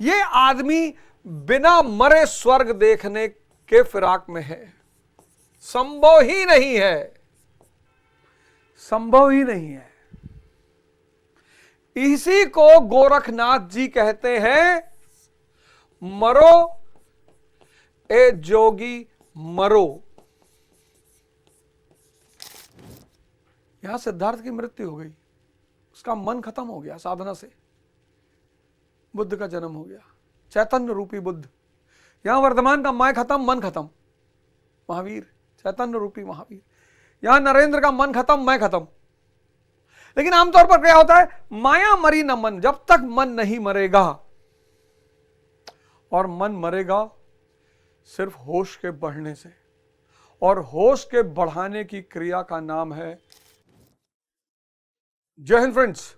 ये आदमी बिना मरे स्वर्ग देखने के फिराक में है। संभव ही नहीं है, संभव ही नहीं है। इसी को गोरखनाथ जी कहते हैं, मरो ए जोगी मरो। यहां सिद्धार्थ की मृत्यु हो गई, उसका मन खत्म हो गया साधना से, बुद्ध का जन्म हो गया, चैतन्य रूपी बुद्ध। यहां वर्तमान का मैं खत्म, मन खत्म, महावीर चैतन्य रूपी महावीर। यहां नरेंद्र का मन खत्म, मैं खत्म। लेकिन आमतौर पर क्या होता है, माया मरी न मन। जब तक मन नहीं मरेगा, और मन मरेगा सिर्फ होश के बढ़ने से, और होश के बढ़ाने की क्रिया का नाम है। जय हिंद फ्रेंड्स,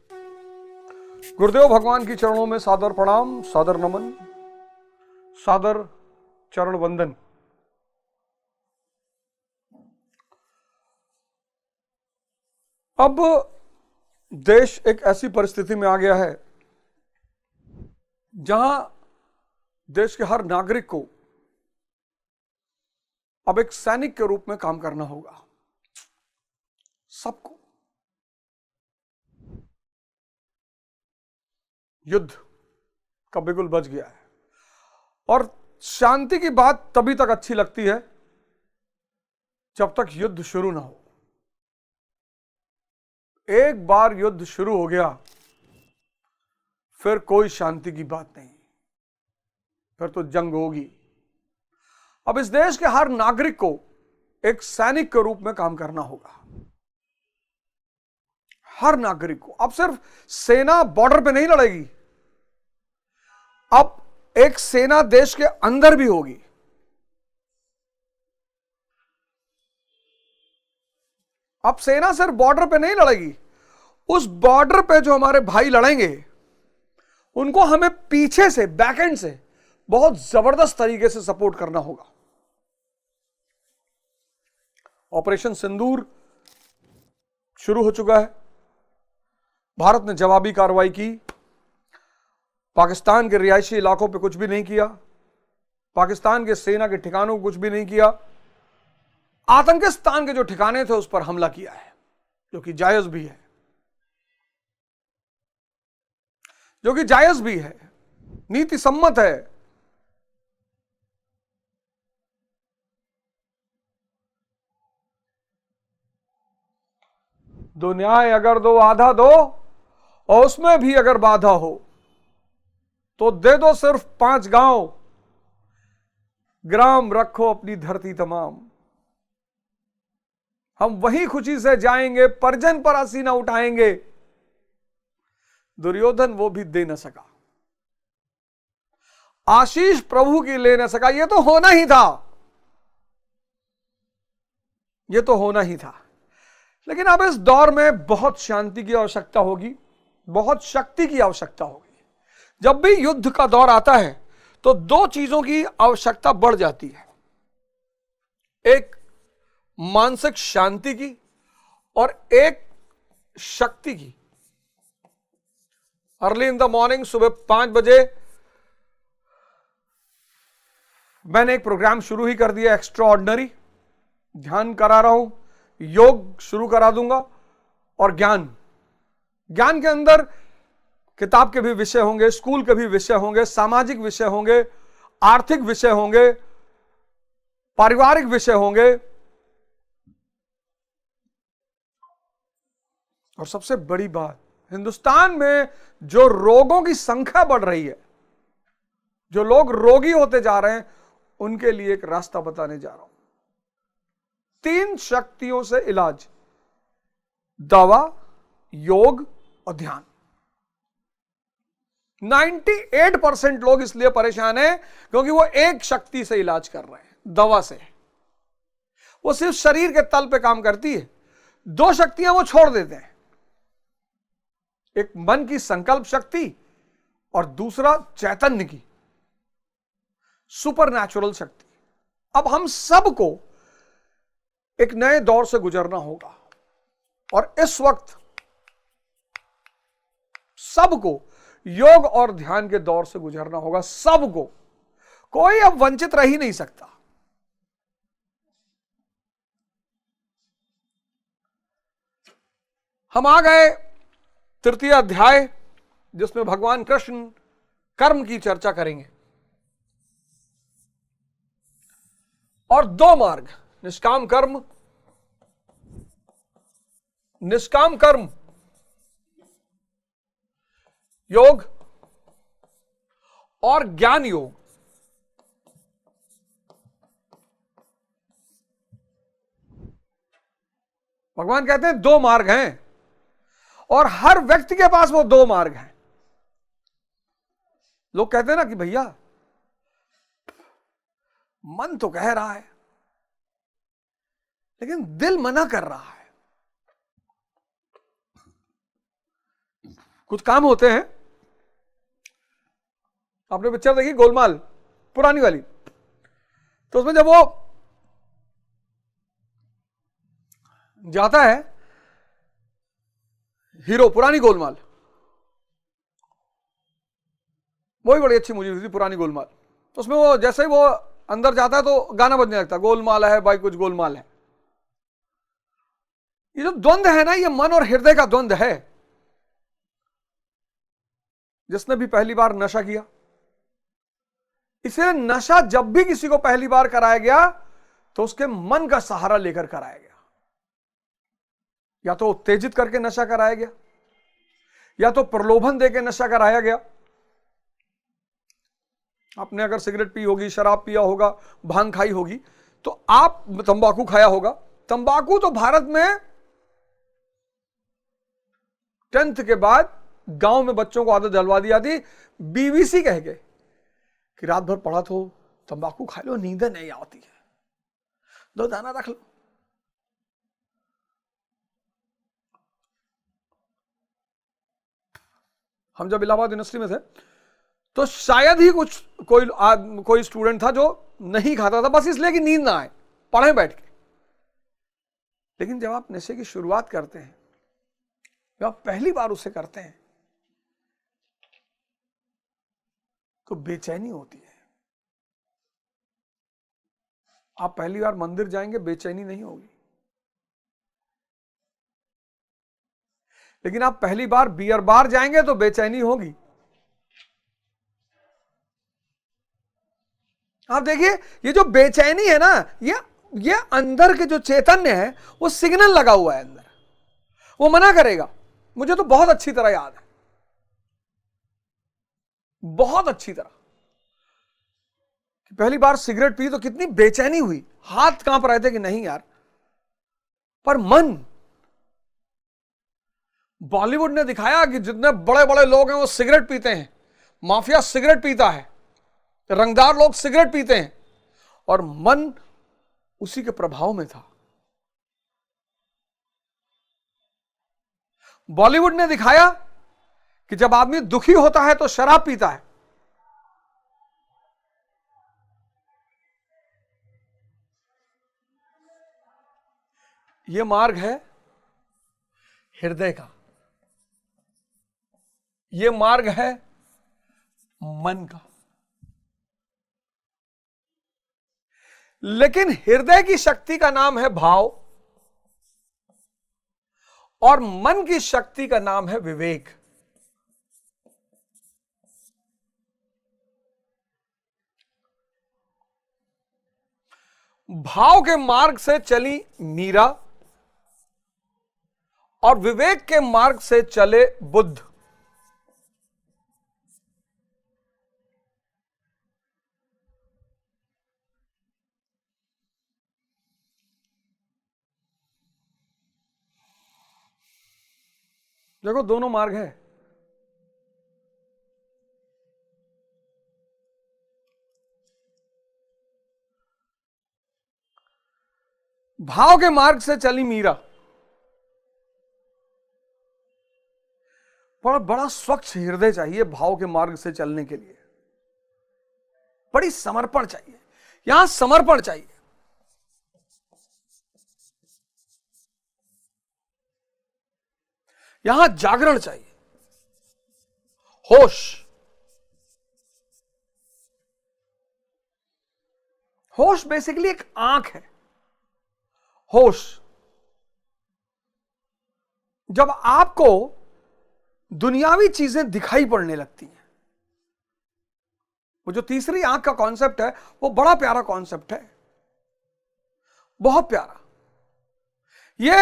गुरुदेव भगवान की चरणों में सादर प्रणाम, सादर नमन, सादर चरण वंदन। अब देश एक ऐसी परिस्थिति में आ गया है जहां देश के हर नागरिक को अब एक सैनिक के रूप में काम करना होगा। सबको युद्ध का बिगुल बज गया है, और शांति की बात तभी तक अच्छी लगती है जब तक युद्ध शुरू ना हो। एक बार युद्ध शुरू हो गया, फिर कोई शांति की बात नहीं, फिर तो जंग होगी। अब इस देश के हर नागरिक को एक सैनिक के रूप में काम करना होगा, हर नागरिक को। अब सिर्फ सेना बॉर्डर पे नहीं लड़ेगी, अब एक सेना देश के अंदर भी होगी। अब सेना सिर्फ बॉर्डर पे नहीं लड़ेगी, उस बॉर्डर पे जो हमारे भाई लड़ेंगे उनको हमें पीछे से, बैकएंड से बहुत जबरदस्त तरीके से सपोर्ट करना होगा। ऑपरेशन सिंदूर शुरू हो चुका है। भारत ने जवाबी कार्रवाई की, पाकिस्तान के रिहायशी इलाकों पे कुछ भी नहीं किया, पाकिस्तान के सेना के ठिकानों को कुछ भी नहीं किया। आतंकिस्तान के जो ठिकाने थे उस पर हमला किया है, जो कि जायज भी है, जो कि जायज भी है, नीति सम्मत है। दो न्याय अगर दो आधा दो, और उसमें भी अगर बाधा हो तो दे दो सिर्फ 5 गांव, ग्राम रखो अपनी धरती तमाम। हम वही खुशी से जाएंगे, परिजन पर हसीना उठाएंगे। दुर्योधन वो भी दे न सका, आशीष प्रभु की ले न सका। ये तो होना ही था, ये तो होना ही था। लेकिन अब इस दौर में बहुत शांति की आवश्यकता होगी, बहुत शक्ति की आवश्यकता होगी। जब भी युद्ध का दौर आता है तो 2 चीजों की आवश्यकता बढ़ जाती है, एक मानसिक शांति की और एक शक्ति की। अर्ली इन द मॉर्निंग, सुबह 5 बजे मैंने एक प्रोग्राम शुरू ही कर दिया, एक्स्ट्रा ऑर्डिनरी। ध्यान करा रहा हूं, योग शुरू करा दूंगा, और ज्ञान के अंदर किताब के भी विषय होंगे, स्कूल के भी विषय होंगे, सामाजिक विषय होंगे, आर्थिक विषय होंगे, पारिवारिक विषय होंगे, और सबसे बड़ी बात, हिंदुस्तान में जो रोगों की संख्या बढ़ रही है, जो लोग रोगी होते जा रहे हैं, उनके लिए एक रास्ता बताने जा रहा हूं। 3 शक्तियों से इलाज, दवा, योग और ध्यान। 98% लोग इसलिए परेशान हैं क्योंकि वो एक शक्ति से इलाज कर रहे हैं, दवा से। वो सिर्फ शरीर के तल पे काम करती है, 2 शक्तियां वो छोड़ देते हैं, एक मन की संकल्प शक्ति और दूसरा चैतन्य की सुपरनैचुरल शक्ति। अब हम सबको एक नए दौर से गुजरना होगा, और इस वक्त सबको योग और ध्यान के दौर से गुजरना होगा सबको, कोई अब वंचित रह ही नहीं सकता। हम आ गए तृतीय अध्याय, जिसमें भगवान कृष्ण कर्म की चर्चा करेंगे और दो मार्ग, निष्काम कर्म, निष्काम कर्म योग और ज्ञान योग। भगवान कहते हैं दो मार्ग हैं और हर व्यक्ति के पास वो दो मार्ग हैं। लोग कहते हैं ना कि भैया मन तो कह रहा है लेकिन दिल मना कर रहा है। कुछ काम होते हैं, आपने पिक्चर देखी गोलमाल पुरानी वाली, तो उसमें जब वो जाता है हीरो, पुरानी गोलमाल, वही बड़ी अच्छी मूवी थी पुरानी गोलमाल। तो उसमें वो जैसे ही वो अंदर जाता है तो गाना बजने लगता है, गोलमाल है भाई कुछ गोलमाल है। ये जो द्वंद्व है ना, ये मन और हृदय का द्वंद्व है। जिसने भी पहली बार नशा किया, इसे नशा जब भी किसी को पहली बार कराया गया तो उसके मन का सहारा लेकर कराया गया। या तो उत्तेजित करके नशा कराया गया, या तो प्रलोभन देके नशा कराया गया। आपने अगर सिगरेट पी होगी, शराब पिया होगा, भांग खाई होगी, तो आप तंबाकू खाया होगा। तंबाकू तो भारत में 10th के बाद गांव में बच्चों को आदत डलवा दी जाती, बीवीसी कह के कि रात भर पड़ा तो तंबाकू खा लो, नींद नहीं आती है, दो दाना रख लो। हम जब इलाहाबाद यूनिवर्सिटी में थे तो शायद ही कोई स्टूडेंट था जो नहीं खाता था, बस इसलिए कि नींद ना आए, पढ़े बैठ के। लेकिन जब आप नशे की शुरुआत करते हैं, जब आप पहली बार उसे करते हैं, तो बेचैनी होती है। आप पहली बार मंदिर जाएंगे, बेचैनी नहीं होगी। लेकिन आप पहली बार बियर बार जाएंगे तो बेचैनी होगी। आप देखिए, ये जो बेचैनी है ना, ये अंदर के जो चैतन्य है, वो सिग्नल लगा हुआ है अंदर, वो मना करेगा। मुझे तो बहुत अच्छी तरह याद है, बहुत अच्छी तरह, पहली बार सिगरेट पी तो कितनी बेचैनी हुई, हाथ कांप रहे थे कि नहीं यार। पर मन, बॉलीवुड ने दिखाया कि जितने बड़े बड़े लोग हैं वो सिगरेट पीते हैं, माफिया सिगरेट पीता है, रंगदार लोग सिगरेट पीते हैं, और मन उसी के प्रभाव में था। बॉलीवुड ने दिखाया कि जब आदमी दुखी होता है तो शराब पीता है। यह मार्ग है हृदय का, यह मार्ग है मन का। लेकिन हृदय की शक्ति का नाम है भाव और मन की शक्ति का नाम है विवेक। भाव के मार्ग से चली मीरा और विवेक के मार्ग से चले बुद्ध। देखो, दोनों मार्ग है। भाव के मार्ग से चली मीरा, बड़ा बड़ा स्वच्छ हृदय चाहिए भाव के मार्ग से चलने के लिए, बड़ी समर्पण चाहिए, यहां समर्पण चाहिए। यहां जागरण चाहिए, होश, होश बेसिकली एक आंख है। होश, जब आपको दुनियावी चीजें दिखाई पड़ने लगती हैं, वो जो तीसरी आंख का कॉन्सेप्ट है वो बड़ा प्यारा कॉन्सेप्ट है, बहुत प्यारा। ये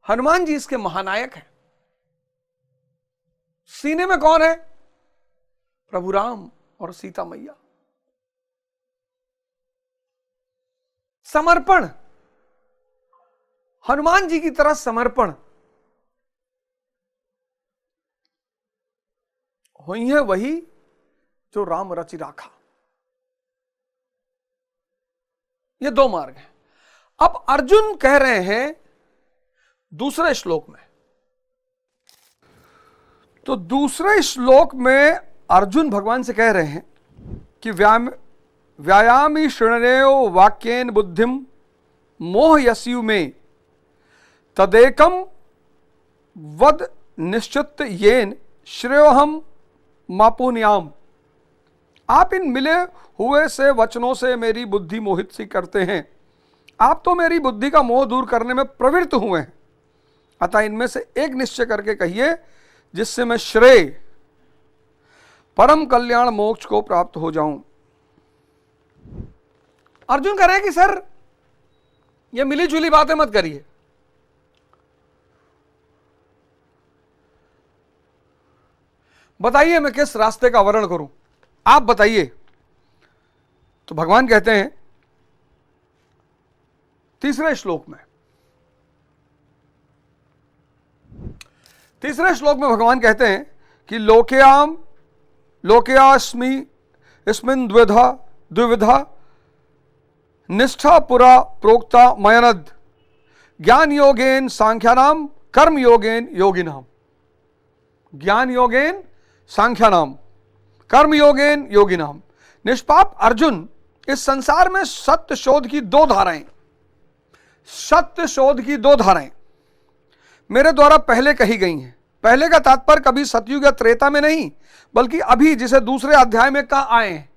हनुमान जी इसके महानायक हैं। सीने में कौन है? प्रभु राम और सीता मैया। समर्पण, हनुमान जी की तरह समर्पण हुई है वही जो राम रचि राखा। ये दो मार्ग हैं। अब अर्जुन कह रहे हैं दूसरे श्लोक में, तो दूसरे श्लोक में अर्जुन भगवान से कह रहे हैं कि व्यायामी शृणरेयो वाक्येन बुद्धिम मोह यस्यु में तदेकम वद निश्चित येन श्रेयोहम मापुन्याम। आप इन मिले हुए से वचनों से मेरी बुद्धि मोहित सी करते हैं। आप तो मेरी बुद्धि का मोह दूर करने में प्रवृत्त हुए हैं, अतः इनमें से एक निश्चय करके कहिए जिससे मैं श्रेय परम कल्याण मोक्ष को प्राप्त हो जाऊं। अर्जुन कह रहे हैं कि सर ये मिली जुली बातें मत करिए, बताइए मैं किस रास्ते का वर्ण करूं, आप बताइए। तो भगवान कहते हैं तीसरे श्लोक में भगवान कहते हैं कि लोकयास्मि इसमिन् द्विविधा निष्ठा पुरा प्रोक्ता मयनद ज्ञान योगेन सांख्यानाम कर्म योगेन योगिनाम। ज्ञान योगेन सांख्यानाम कर्म योगेन योगिनाम। निष्पाप अर्जुन, इस संसार में सत्य शोध की दो धाराएं मेरे द्वारा पहले कही गई हैं। पहले का तात्पर्य कभी सतयुग या त्रेता में नहीं, बल्कि अभी जिसे दूसरे अध्याय में कहा आए हैं।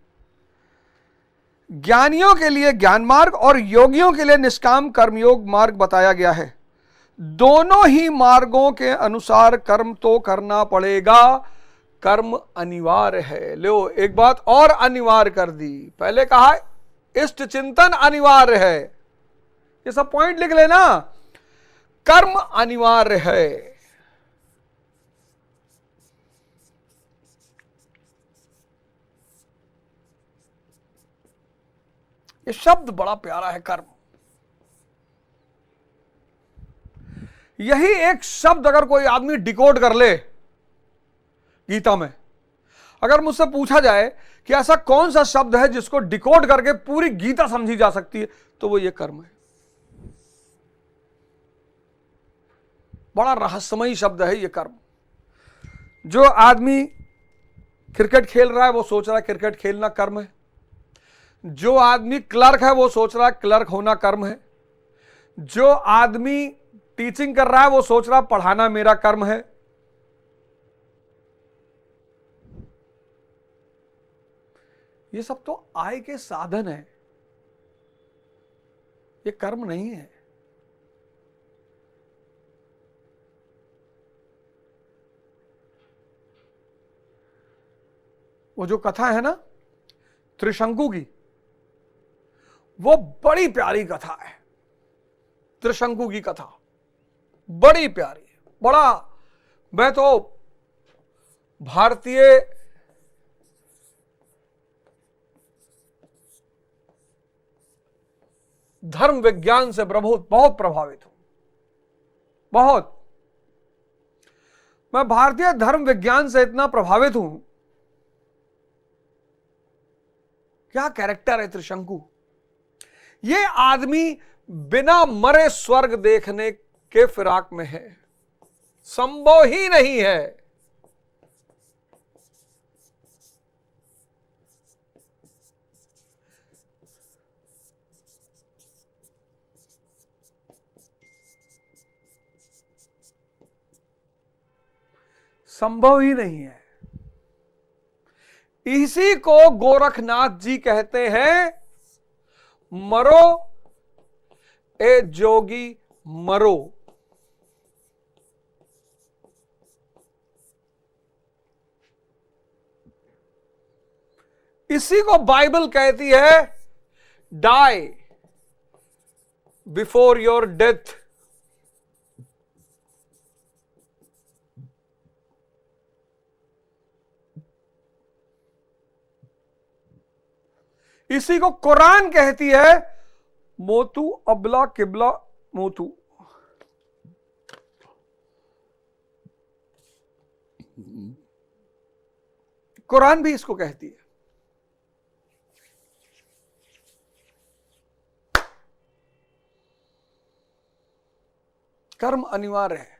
ज्ञानियों के लिए ज्ञान मार्ग और योगियों के लिए निष्काम कर्मयोग मार्ग बताया गया है। दोनों ही मार्गों के अनुसार कर्म तो करना पड़ेगा, कर्म अनिवार्य है। लो एक बात और अनिवार्य कर दी, पहले कहा इष्ट चिंतन अनिवार्य है, ये सब पॉइंट लिख लेना। कर्म अनिवार्य है। ये शब्द बड़ा प्यारा है, कर्म। यही एक शब्द अगर कोई आदमी डिकोड कर ले गीता में, अगर मुझसे पूछा जाए कि ऐसा कौन सा शब्द है जिसको डिकोड करके पूरी गीता समझी जा सकती है, तो वो ये कर्म है। बड़ा रहस्यमयी शब्द है ये कर्म। जो आदमी क्रिकेट खेल रहा है वो सोच रहा है क्रिकेट खेलना कर्म है। जो आदमी क्लर्क है वो सोच रहा है क्लर्क होना कर्म है। जो आदमी टीचिंग कर रहा है वो सोच रहा है पढ़ाना मेरा कर्म है। ये सब तो आय के साधन है, ये कर्म नहीं है। वो जो कथा है ना त्रिशंकु की, वो बड़ी प्यारी कथा है। त्रिशंकु की कथा बड़ी प्यारी है। बड़ा, मैं तो भारतीय धर्म विज्ञान से बहुत प्रभावित हूं। बहुत, मैं भारतीय धर्म विज्ञान से इतना प्रभावित हूं। क्या कैरेक्टर है त्रिशंकु। ये आदमी बिना मरे स्वर्ग देखने के फिराक में है, संभव ही नहीं है। संभव ही नहीं है। इसी को गोरखनाथ जी कहते हैं, मरो ए जोगी मरो। इसी को बाइबल कहती है, डाई बिफोर योर डेथ। इसी को कुरान कहती है, मोतू अबला किबला मोतू। कुरान भी इसको कहती है। कर्म अनिवार्य है।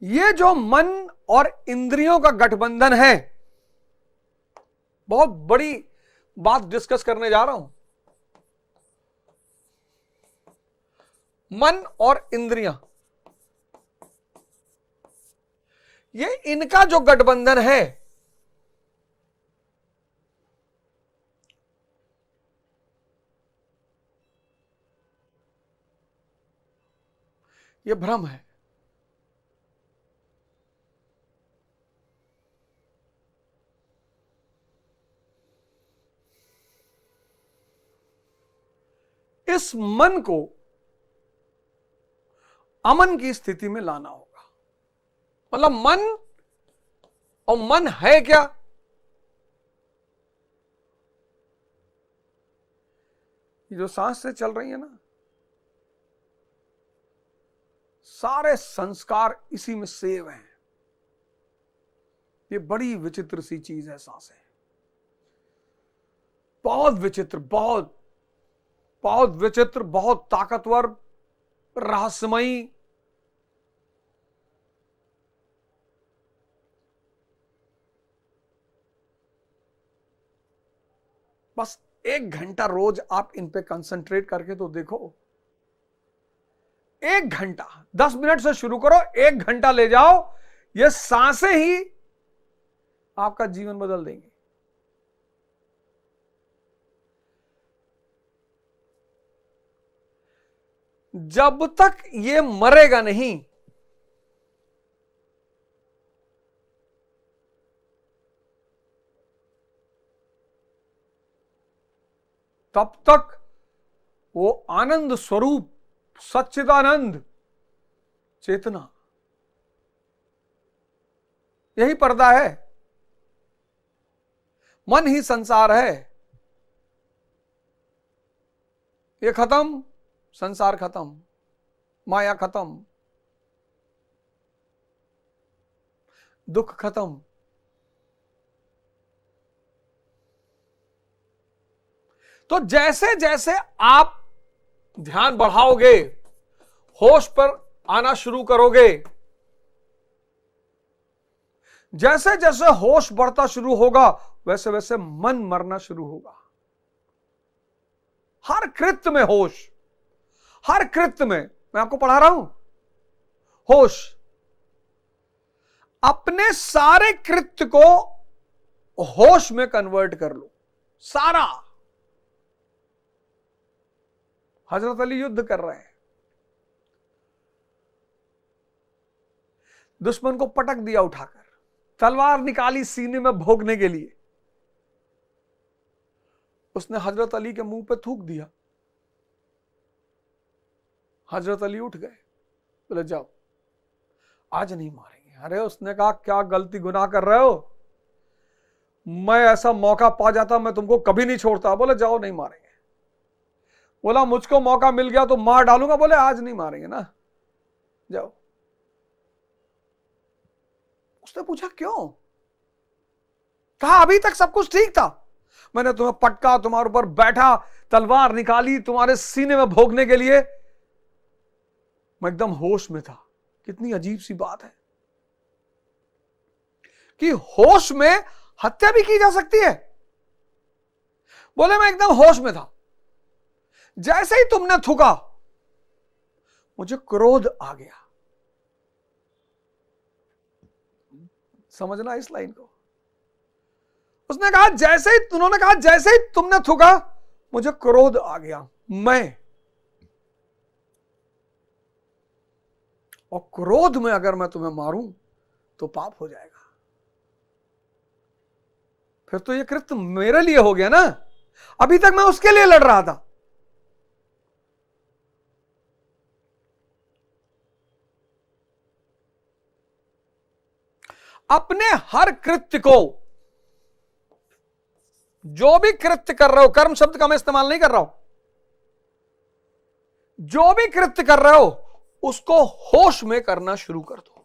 ये जो मन और इंद्रियों का गठबंधन है, बहुत बड़ी बात डिस्कस करने जा रहा हूं। मन और इंद्रियां, ये इनका जो गठबंधन है, ये भ्रम है। इस मन को अमन की स्थिति में लाना होगा। मतलब मन, और मन है क्या? ये जो सांस से चल रही है ना, सारे संस्कार इसी में सेव हैं। ये बड़ी विचित्र सी चीज है सांसें, बहुत विचित्र, बहुत बहुत विचित्र, बहुत ताकतवर, रहस्यमयी। बस 1 घंटा रोज आप इन पे कंसंट्रेट करके तो देखो। 1 घंटा, 10 मिनट से शुरू करो, 1 घंटा ले जाओ, ये सांसें ही आपका जीवन बदल देंगी। जब तक ये मरेगा नहीं, तब तक वो आनंद स्वरूप, सच्चिदानंद चेतना, यही पर्दा है। मन ही संसार है। ये खत्म, संसार खत्म, माया खत्म, दुख खत्म। तो जैसे जैसे आप ध्यान बढ़ाओगे, होश पर आना शुरू करोगे, जैसे जैसे होश बढ़ता शुरू होगा, वैसे वैसे मन मरना शुरू होगा। हर कृत्य में होश, हर कृत्य में, मैं आपको पढ़ा रहा हूं, होश। अपने सारे कृत्य को होश में कन्वर्ट कर लो, सारा। हजरत अली युद्ध कर रहे हैं, दुश्मन को पटक दिया उठाकर, तलवार निकाली सीने में भोगने के लिए। उसने हजरत अली के मुंह पे थूक दिया। हजरत अली उठ गए, बोले जाओ, आज नहीं मारेंगे। अरे उसने कहा क्या गलती गुनाह कर रहे हो, मैं ऐसा मौका पा जाता मैं तुमको कभी नहीं छोड़ता। बोले जाओ, नहीं मारेंगे। बोला मुझको मौका मिल गया तो मार डालूंगा। बोले आज नहीं मारेंगे ना, जाओ। उसने पूछा क्यों? कहा अभी तक सब कुछ ठीक था, मैंने तुम्हें पटका, तुम्हारे ऊपर बैठा, तलवार निकाली तुम्हारे सीने में भोगने के लिए, मैं एकदम होश में था। कितनी अजीब सी बात है कि होश में हत्या भी की जा सकती है। बोले मैं एकदम होश में था, जैसे ही तुमने थूका मुझे क्रोध आ गया। समझना इस लाइन को। उसने कहा जैसे ही, उन्होंने कहा जैसे ही तुमने थूका मुझे क्रोध आ गया, और क्रोध में अगर मैं तुम्हें मारूं तो पाप हो जाएगा। फिर तो ये कृत्य मेरे लिए हो गया ना, अभी तक मैं उसके लिए लड़ रहा था। अपने हर कृत्य को, जो भी कृत्य कर रहे हो, कर्म शब्द का मैं इस्तेमाल नहीं कर रहा हूं, जो भी कृत्य कर रहे हो उसको होश में करना शुरू कर दो।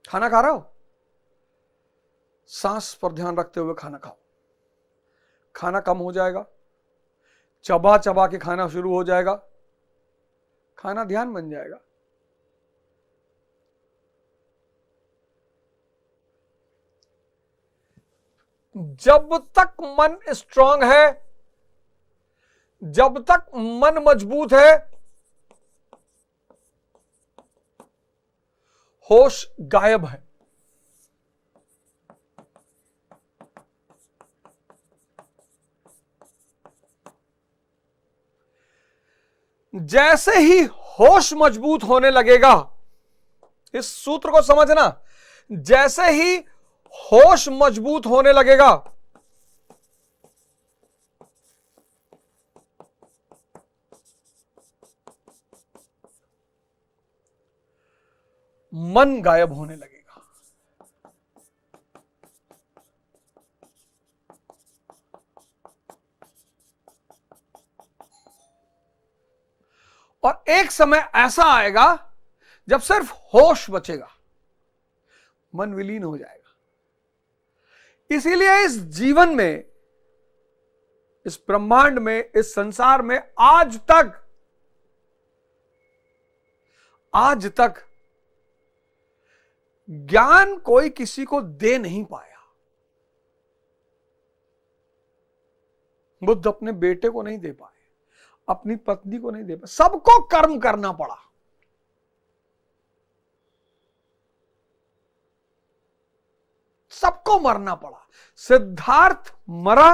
खाना खा रहे हो, सांस पर ध्यान रखते हुए खाना खाओ, खाना कम हो जाएगा, चबा चबा के खाना शुरू हो जाएगा, खाना ध्यान बन जाएगा। जब तक मन स्ट्रांग है, जब तक मन मजबूत है, होश गायब है। जैसे ही होश मजबूत होने लगेगा, इस सूत्र को समझना, जैसे ही होश मजबूत होने लगेगा, मन गायब होने लगेगा। और एक समय ऐसा आएगा जब सिर्फ होश बचेगा, मन विलीन हो जाएगा। इसीलिए इस जीवन में, इस ब्रह्मांड में, इस संसार में आज तक ज्ञान कोई किसी को दे नहीं पाया। बुद्ध अपने बेटे को नहीं दे पाए, अपनी पत्नी को नहीं दे पाए, सबको कर्म करना पड़ा। सबको मरना पड़ा। सिद्धार्थ मरा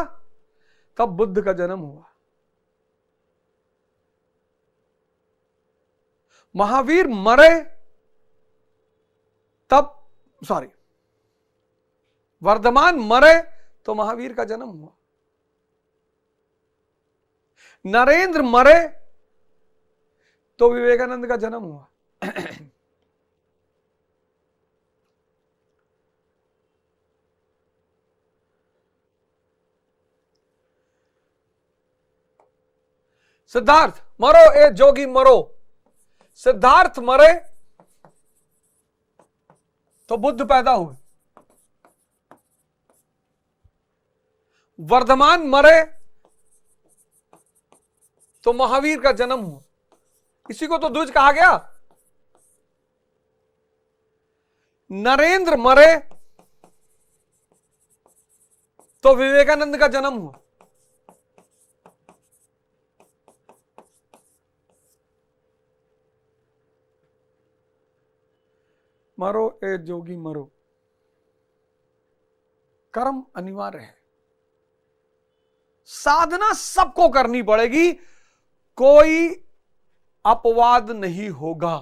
तब बुद्ध का जन्म हुआ। महावीर मरे तब, वर्धमान मरे तो महावीर का जन्म हुआ। नरेंद्र मरे तो विवेकानंद का जन्म हुआ। सिद्धार्थ मरो ए जोगी मरो, सिद्धार्थ मरे तो बुद्ध पैदा हुए। वर्धमान मरे तो महावीर का जन्म हुआ। इसी को तो द्विज कहा गया। नरेंद्र मरे तो विवेकानंद का जन्म हुआ। मरो ए जोगी मरो, कर्म अनिवार्य है। साधना सबको करनी पड़ेगी, कोई अपवाद नहीं होगा।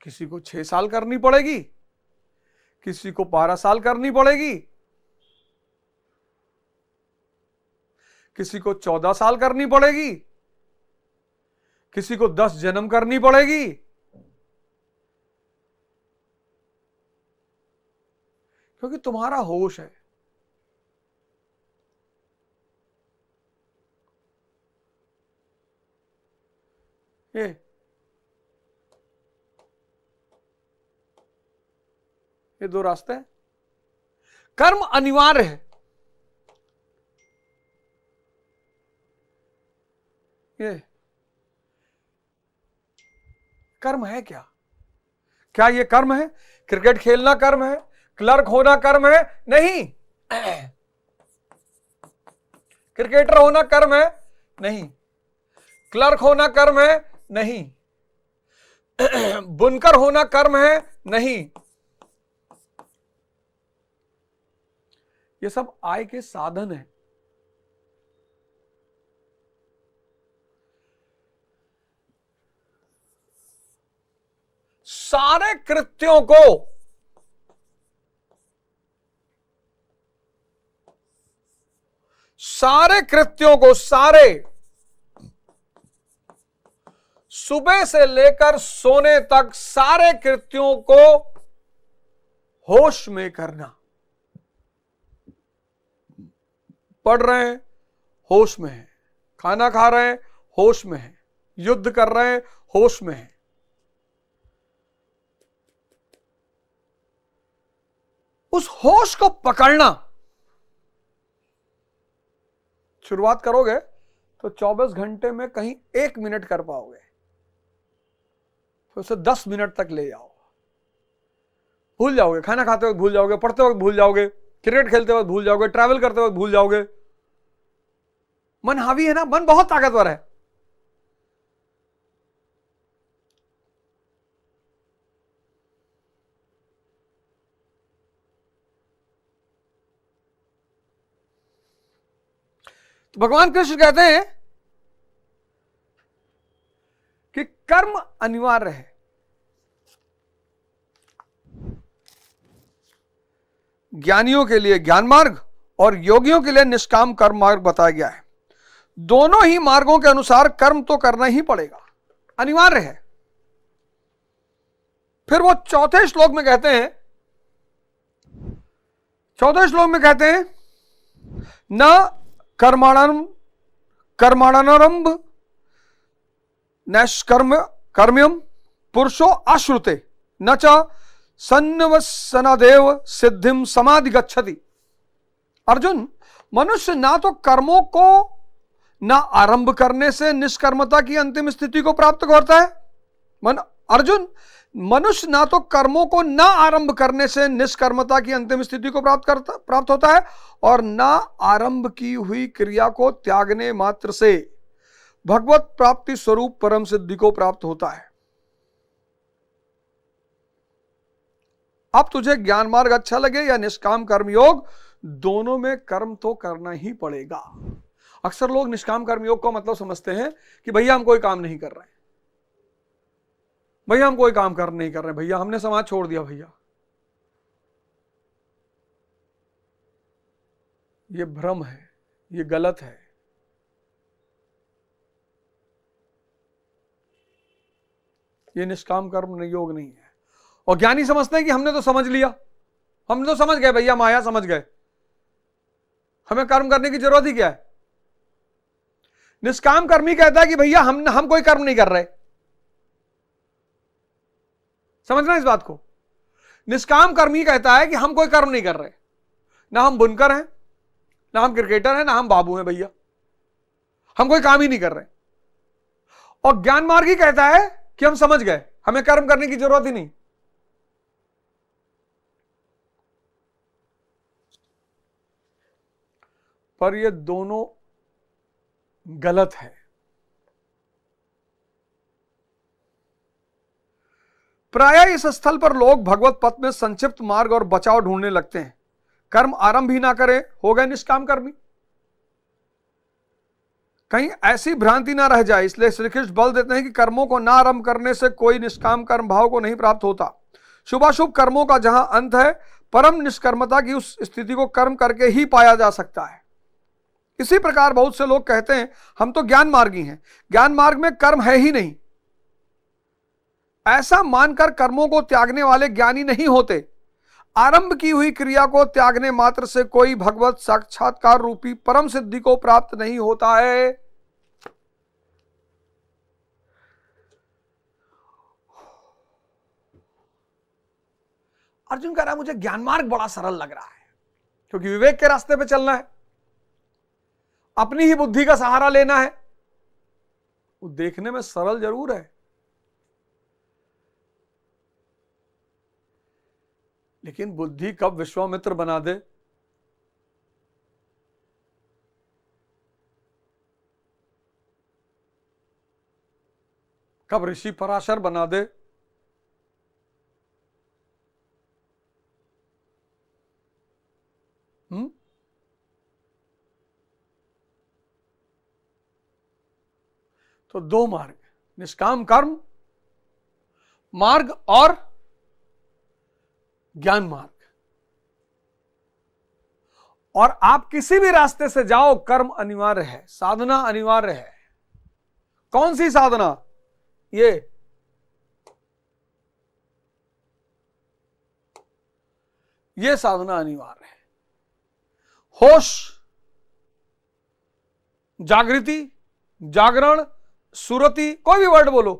किसी को 6 साल करनी पड़ेगी, किसी को 12 साल करनी पड़ेगी, किसी को 14 साल करनी पड़ेगी, किसी को 10 जन्म करनी पड़ेगी। क्योंकि तुम्हारा होश है। ये 2 रास्ते हैं। कर्म अनिवार्य है। ये कर्म है क्या? क्या ये कर्म है? क्रिकेट खेलना कर्म है? क्लर्क होना कर्म है? नहीं। क्रिकेटर होना कर्म है? नहीं। क्लर्क होना कर्म है? नहीं। बुनकर होना कर्म है? नहीं, ये सब आय के साधन है। सारे कृत्यों को सारे सुबह से लेकर सोने तक सारे कृत्यों को होश में करना। पढ़ रहे हैं, होश में है। खाना खा रहे हैं, होश में है। युद्ध कर रहे हैं, होश में है। उस होश को पकड़ना। शुरुआत करोगे तो 24 घंटे में कहीं 1 मिनट कर पाओगे, तो उसे 10 मिनट तक ले जाओ। भूल जाओगे, खाना खाते वक्त भूल जाओगे, पढ़ते वक्त भूल जाओगे, क्रिकेट खेलते वक्त भूल जाओगे, ट्रैवल करते वक्त भूल जाओगे। मन हावी है ना, मन बहुत ताकतवर है। तो भगवान कृष्ण कहते हैं कि कर्म अनिवार्य है। ज्ञानियों के लिए ज्ञान मार्ग और योगियों के लिए निष्काम कर्म मार्ग बताया गया है। दोनों ही मार्गों के अनुसार कर्म तो करना ही पड़ेगा, अनिवार्य है। फिर वो चौथे श्लोक में कहते हैं न कर्माणारंभ नैष्कर्म कर्म्यम पुरुषो अश्रुते न च सन्नवसनादेव सिद्धिम समाधि गच्छति। अर्जुन, मनुष्य ना तो कर्मों को ना आरंभ करने से निष्कर्मता की अंतिम स्थिति को प्राप्त करता है। अर्जुन, मनुष्य ना तो कर्मों को ना आरंभ करने से निष्कर्मता की अंतिम स्थिति को प्राप्त होता है, और ना आरंभ की हुई क्रिया को त्यागने मात्र से भगवत प्राप्ति स्वरूप परम सिद्धि को प्राप्त होता है। अब तुझे ज्ञान मार्ग अच्छा लगे या निष्काम कर्म योग, दोनों में कर्म तो करना ही पड़ेगा। अक्सर लोग निष्काम कर्म योग का मतलब समझते हैं कि भैया हम कोई काम नहीं कर रहे हैं, भैया हम कोई काम नहीं कर रहे हैं, भैया हमने समाज छोड़ दिया। भैया, ये भ्रम है, ये गलत है। ये निष्काम कर्म योग नहीं है। और ज्ञानी समझते हैं कि हमने तो समझ लिया, हम तो समझ गए भैया, माया समझ गए, हमें कर्म करने की जरूरत ही क्या है। निष्काम कर्मी कहता है कि भैया हम कोई कर्म नहीं कर रहे। समझना इस बात को। निष्काम कर्मी कहता है कि हम कोई कर्म नहीं कर रहे, ना हम बुनकर हैं, ना हम क्रिकेटर हैं, ना हम बाबू हैं, भैया हम कोई काम ही नहीं कर रहे। और ज्ञान मार्गी कहता है कि हम समझ गए, हमें कर्म करने की जरूरत ही नहीं। पर ये दोनों गलत है। प्रायः इस स्थल पर लोग भगवत पथ में संक्षिप्त मार्ग और बचाव ढूंढने लगते हैं। कर्म आरंभ ही ना करे, हो गए निष्काम कर्मी। कहीं ऐसी भ्रांति ना रह जाए, इसलिए श्री कृष्ण बल देते हैं कि कर्मों को ना आरंभ करने से कोई निष्काम कर्म भाव को नहीं प्राप्त होता। शुभाशुभ कर्मों का जहां अंत है, परम निष्कर्मता की उस स्थिति को कर्म करके ही पाया जा सकता है। इसी प्रकार बहुत से लोग कहते हैं हम तो ज्ञान मार्गी हैं, ज्ञान मार्ग में कर्म है ही नहीं। ऐसा मानकर कर्मों को त्यागने वाले ज्ञानी नहीं होते। आरंभ की हुई क्रिया को त्यागने मात्र से कोई भगवत साक्षात्कार रूपी परम सिद्धि को प्राप्त नहीं होता है। अर्जुन कह रहा है मुझे ज्ञान मार्ग बड़ा सरल लग रहा है, क्योंकि विवेक के रास्ते पे चलना है, अपनी ही बुद्धि का सहारा लेना है। वो देखने में सरल जरूर है, लेकिन बुद्धि कब विश्वामित्र बना दे, कब ऋषि पराशर बना दे, तो दो मार्ग, निष्काम कर्म मार्ग और ज्ञान मार्ग। और आप किसी भी रास्ते से जाओ, कर्म अनिवार्य है, साधना अनिवार्य है। कौन सी साधना? ये साधना अनिवार्य है। होश, जागृति, जागरण, सुरति, कोई भी वर्ड बोलो,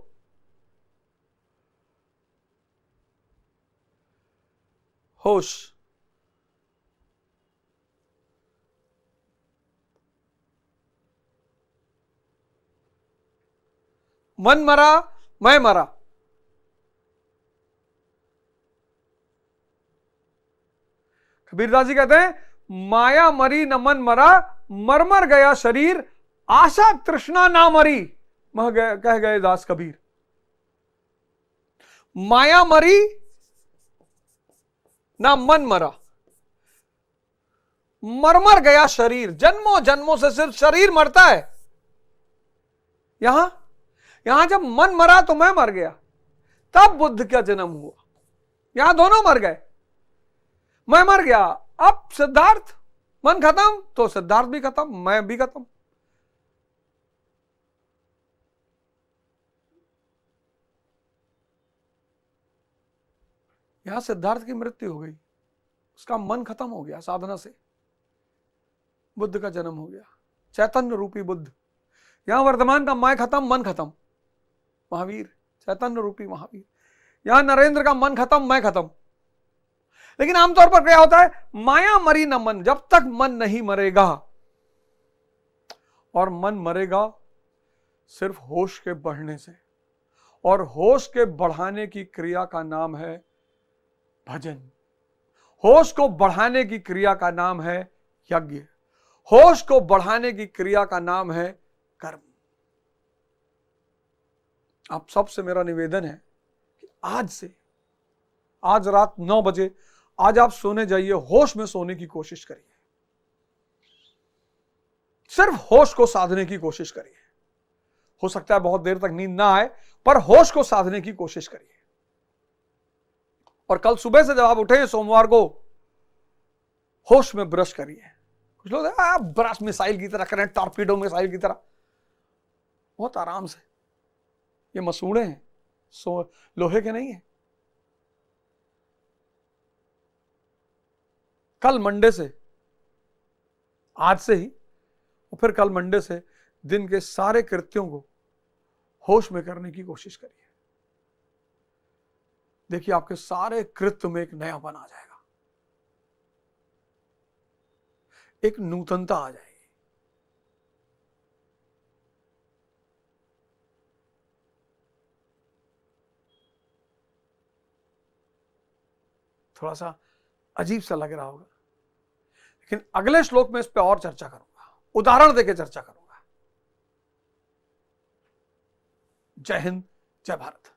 होश, मन मरा, मैं मरा। कबीरदास जी कहते हैं माया मरी न मन मरा, मर मर गया शरीर, आशा तृष्णा ना मरी, कह गए दास कबीर। माया मरी ना मन मरा, मर मर गया शरीर। जन्मों जन्मों से सिर्फ शरीर मरता है। यहां जब मन मरा तो मैं मर गया, तब बुद्ध का जन्म हुआ। यहां दोनों मर गए, मैं मर गया, अब सिद्धार्थ, मन खत्म तो सिद्धार्थ भी खत्म, मैं भी खत्म। यहां सिद्धार्थ की मृत्यु हो गई, उसका मन खत्म हो गया साधना से, बुद्ध का जन्म हो गया, चैतन्य रूपी बुद्ध। यहां वर्तमान का मैं खत्म, मन खत्म, महावीर, चैतन्य रूपी महावीर। यहां नरेंद्र का मन खत्म, मैं खत्म। लेकिन आमतौर पर क्या होता है, माया मरी न मन। जब तक मन नहीं मरेगा, और मन मरेगा सिर्फ होश के बढ़ने से, और होश के बढ़ाने की क्रिया का नाम है भजन। होश को बढ़ाने की क्रिया का नाम है यज्ञ। होश को बढ़ाने की क्रिया का नाम है कर्म। आप सबसे मेरा निवेदन है कि आज रात 9 बजे आज आप सोने जाइए, होश में सोने की कोशिश करिए, सिर्फ होश को साधने की कोशिश करिए। हो सकता है बहुत देर तक नींद ना आए, पर होश को साधने की कोशिश करिए। और कल सुबह से जब आप उठे सोमवार को, होश में ब्रश करिए। कुछ लोग ब्रश मिसाइल की तरह करें, टॉर्पीडो मिसाइल की तरह, बहुत आराम से। ये मसूड़े हैं, लोहे के नहीं है। कल मंडे से, आज से ही और फिर कल मंडे से दिन के सारे कृत्यों को होश में करने की कोशिश करिए। देखिए आपके सारे कृत्य में एक नयापन आ जाएगा, एक नूतनता आ जाएगी। थोड़ा सा अजीब सा लग रहा होगा, लेकिन अगले श्लोक में इस पे और चर्चा करूंगा, उदाहरण देके चर्चा करूंगा। जय हिंद, जय भारत।